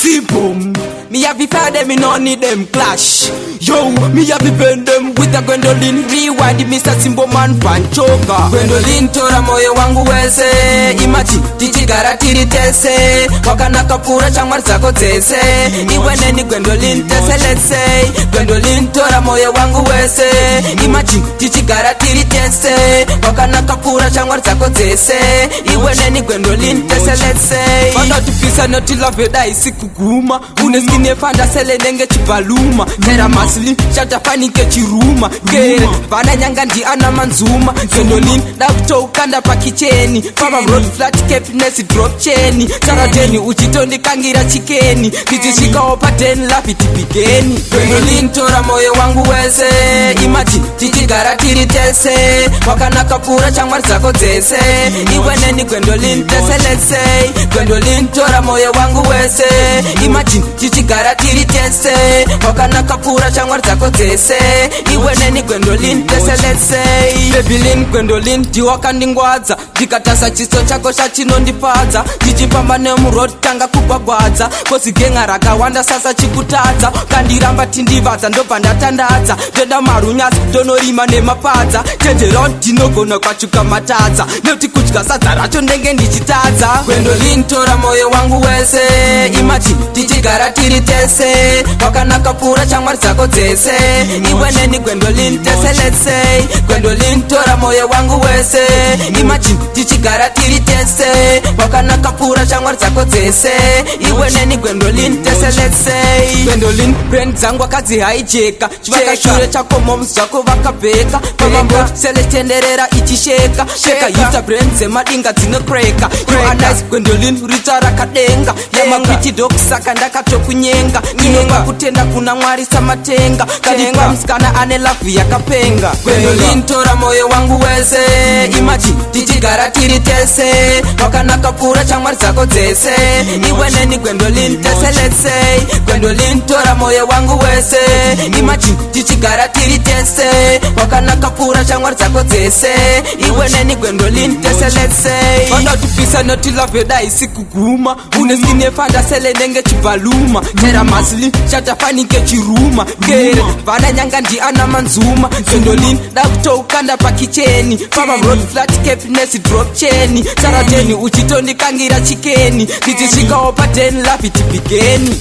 Simple. Me have fire them, me no need them clash. Yo, me have bend them with a Gwendolyn. Rewind Mr. Simbo Man Panchoka. Gwendolyn tora moyo wangu wese. Imaji tichigara tiritese. Wakana kapura chamar zako tese. Iwene ni Gwendolyn tese let's say. Gwendolyn tora moyo wangu wese. Imaji tichigara tiritese. Wakana kapura chamar zako tese. Iwene ni Gwendolyn tese let's say. Wanda tupisa noti love da isi kuguma. Uneskine fanda sele nenge chibaluma. Tera masli shata fanike chiruma. Kere vana nyanga ndi ana manzuma. Gwendolyn da kutokanda pa kicheni. Papa road flat happiness drop cheni. Sarateni uchitondi kangira chikeni. Kijishika opa ten lapi tipigeni. Gwendolyn tora moyo wangu wese. Imaji tichigara tiritese. Wakana kapura chamar zako tese. Iwene ni Gwendolyn tese let's say. Gwendolyn tora moyo wangu wese. Imagine tichigara tiritese. Wakana kapura chamar zako tese. Iwene ni Gwendolyn tese let's say. Babylin Gwendolyn diwaka ndingwaza. Dikatasa chiso chako shachino ndipadza. Dichipambane murod tanga kubagwadza. Kosi genga raka wanda sasa chikutadza. Kandiramba tindivadza ndobva ndatandadza. Toda marunyasi tonorima nemapadza. Tenderao tinogona kwachuka matadza. Noti kudya sadza racho ndenge ndichitadza. Gwendolyn tora moyo wangu wese. Imaji tichigara tiritese. Wakana kapura chamar zako tese. Iwene ni Gwendolyn tese let's say. Gwendolyn tora moyo wangu wese. Imaji tichigara tiritese. Wakana kapura chamar zako tese. Iwene ni Gwendolyn tese let's say. Gwendolyn brand zangu akazi haijeka. Chivaka shure chako moms zako vakapeka. Pamambo sele tenderera ichisheka. Sheka yuta brand zema dinga zino kreka. You are nice Gwendolyn ritara kadenga. Yama kwiti dokusaka ndakatokunyenga. Inonga kutenda kuna mwari samatenga. Kalipa mskana ane lafu ya kapenga. Gwendolyn tora moyo wangu wese. Imaji tichigara tiritese. Wakana kapura chamar zako tese. Iwene ni Gwendolyn tese let's say. Gwendolyn tora moyo wangu wese. Imaji tichigara tiritese. Wakana kapura chamar zako tese. Iwene ni Gwendolyn tese let's say. Wanda tupisa noti love da isi kuguma. Uneskine fanda sele nenge chibaluma. Tera masli shata fanike chiruma. Kere vana nyanga ndi ana manzuma. Gwendolyn da kutokanda pa kicheni. Papa road flat happiness drop cheni. Sarateni uchitondi kangira chikeni. Kijishika opa ten lapi tipigeni.